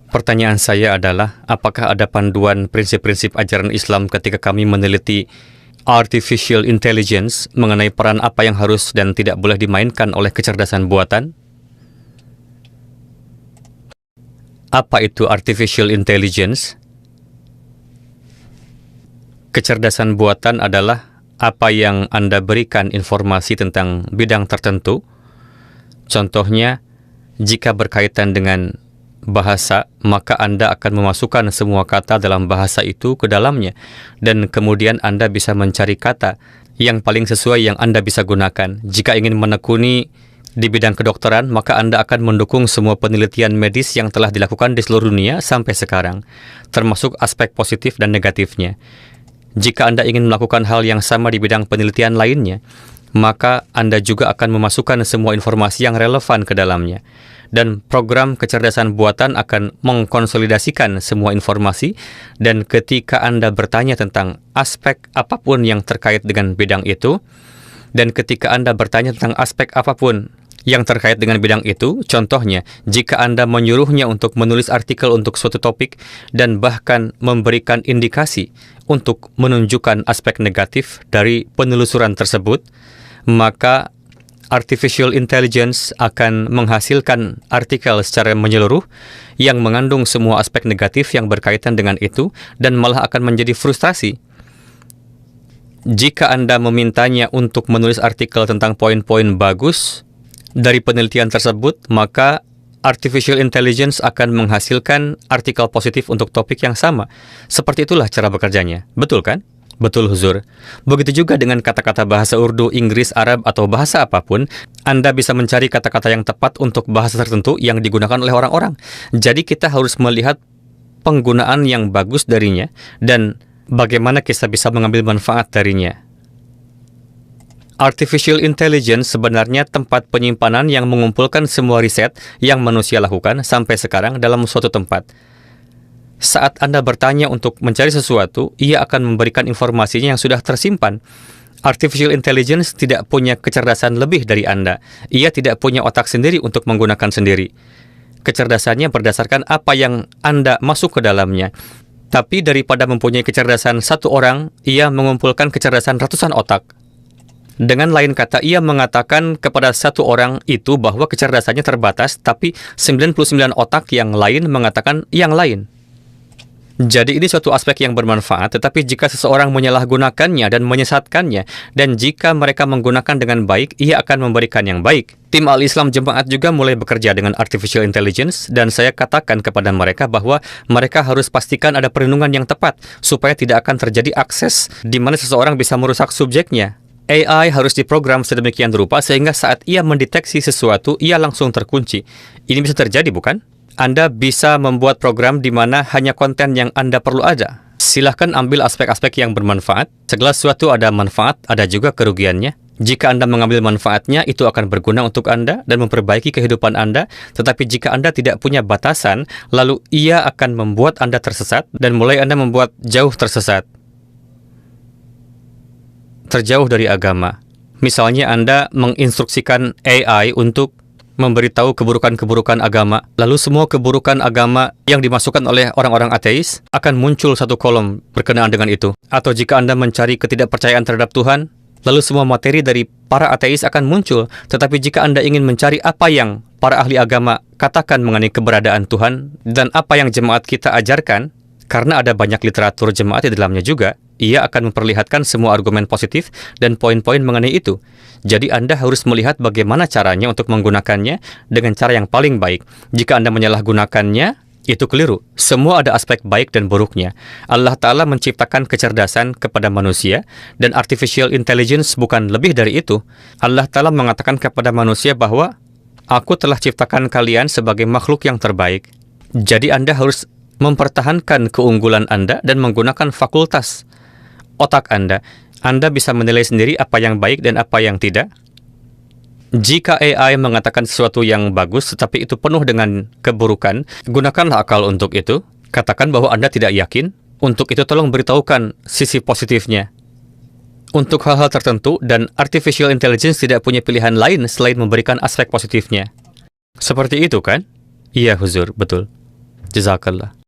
Pertanyaan saya adalah, apakah ada panduan prinsip-prinsip ajaran Islam ketika kami meneliti artificial intelligence mengenai peran apa yang harus dan tidak boleh dimainkan oleh kecerdasan buatan? Apa itu artificial intelligence? Kecerdasan buatan adalah apa yang Anda berikan informasi tentang bidang tertentu. Contohnya, jika berkaitan dengan bahasa, maka Anda akan memasukkan semua kata dalam bahasa itu ke dalamnya, dan kemudian Anda bisa mencari kata yang paling sesuai yang Anda bisa gunakan. Jika ingin menekuni di bidang kedokteran, maka Anda akan mendukung semua penelitian medis yang telah dilakukan di seluruh dunia sampai sekarang, termasuk aspek positif dan negatifnya. Jika Anda ingin melakukan hal yang sama di bidang penelitian lainnya, maka Anda juga akan memasukkan semua informasi yang relevan ke dalamnya. Dan program kecerdasan buatan akan mengkonsolidasikan semua informasi, dan ketika Anda bertanya tentang aspek apapun yang terkait dengan bidang itu, dan ketika Anda bertanya tentang aspek apapun yang terkait dengan bidang itu, contohnya, jika Anda menyuruhnya untuk menulis artikel untuk suatu topik dan bahkan memberikan indikasi untuk menunjukkan aspek negatif dari penelusuran tersebut, maka artificial intelligence akan menghasilkan artikel secara menyeluruh yang mengandung semua aspek negatif yang berkaitan dengan itu, dan malah akan menjadi frustasi. Jika Anda memintanya untuk menulis artikel tentang poin-poin bagus dari penelitian tersebut, maka artificial intelligence akan menghasilkan artikel positif untuk topik yang sama. Seperti itulah cara bekerjanya. Betul kan? Betul, Huzur. Begitu juga dengan kata-kata bahasa Urdu, Inggris, Arab, atau bahasa apapun, Anda bisa mencari kata-kata yang tepat untuk bahasa tertentu yang digunakan oleh orang-orang. Jadi kita harus melihat penggunaan yang bagus darinya dan bagaimana kita bisa mengambil manfaat darinya. Artificial intelligence sebenarnya tempat penyimpanan yang mengumpulkan semua riset yang manusia lakukan sampai sekarang dalam suatu tempat. Saat Anda bertanya untuk mencari sesuatu, ia akan memberikan informasinya yang sudah tersimpan. Artificial intelligence tidak punya kecerdasan lebih dari Anda. Ia tidak punya otak sendiri untuk menggunakan sendiri. Kecerdasannya berdasarkan apa yang Anda masuk ke dalamnya. Tapi daripada mempunyai kecerdasan satu orang, ia mengumpulkan kecerdasan ratusan otak. Dengan lain kata, ia mengatakan kepada satu orang itu bahwa kecerdasannya terbatas, tapi 99 otak yang lain mengatakan yang lain. Jadi ini suatu aspek yang bermanfaat, tetapi jika seseorang menyalahgunakannya dan menyesatkannya, dan jika mereka menggunakan dengan baik, ia akan memberikan yang baik. Tim Al-Islam Jemaat juga mulai bekerja dengan artificial intelligence, dan saya katakan kepada mereka bahwa mereka harus pastikan ada perlindungan yang tepat, supaya tidak akan terjadi akses di mana seseorang bisa merusak subjeknya. AI harus diprogram sedemikian rupa sehingga saat ia mendeteksi sesuatu, ia langsung terkunci. Ini bisa terjadi, bukan? Anda bisa membuat program di mana hanya konten yang Anda perlu ada. Silahkan ambil aspek-aspek yang bermanfaat. Segala sesuatu ada manfaat, ada juga kerugiannya. Jika Anda mengambil manfaatnya, itu akan berguna untuk Anda dan memperbaiki kehidupan Anda. Tetapi jika Anda tidak punya batasan, lalu ia akan membuat Anda tersesat dan mulai Anda membuat jauh tersesat. Terjauh dari agama. Misalnya Anda menginstruksikan AI untuk memberitahu keburukan-keburukan agama, lalu semua keburukan agama yang dimasukkan oleh orang-orang ateis akan muncul satu kolom berkenaan dengan itu. Atau jika Anda mencari ketidakpercayaan terhadap Tuhan, lalu semua materi dari para ateis akan muncul. Tetapi jika Anda ingin mencari apa yang para ahli agama katakan mengenai keberadaan Tuhan dan apa yang jemaat kita ajarkan, karena ada banyak literatur jemaat di dalamnya juga, ia akan memperlihatkan semua argumen positif dan poin-poin mengenai itu. Jadi Anda harus melihat bagaimana caranya untuk menggunakannya dengan cara yang paling baik. Jika Anda menyalahgunakannya, itu keliru. Semua ada aspek baik dan buruknya. Allah Ta'ala menciptakan kecerdasan kepada manusia, dan artificial intelligence bukan lebih dari itu. Allah Ta'ala mengatakan kepada manusia bahwa, Aku telah ciptakan kalian sebagai makhluk yang terbaik. Jadi Anda harus mempertahankan keunggulan Anda dan menggunakan fakultas otak Anda. Anda bisa menilai sendiri apa yang baik dan apa yang tidak. Jika AI mengatakan sesuatu yang bagus tetapi itu penuh dengan keburukan, gunakanlah akal untuk itu. Katakan bahwa Anda tidak yakin. Untuk itu tolong beritahukan sisi positifnya. Untuk hal-hal tertentu, dan artificial intelligence tidak punya pilihan lain selain memberikan aspek positifnya. Seperti itu kan? Iya, Huzur, betul. Jazakallah.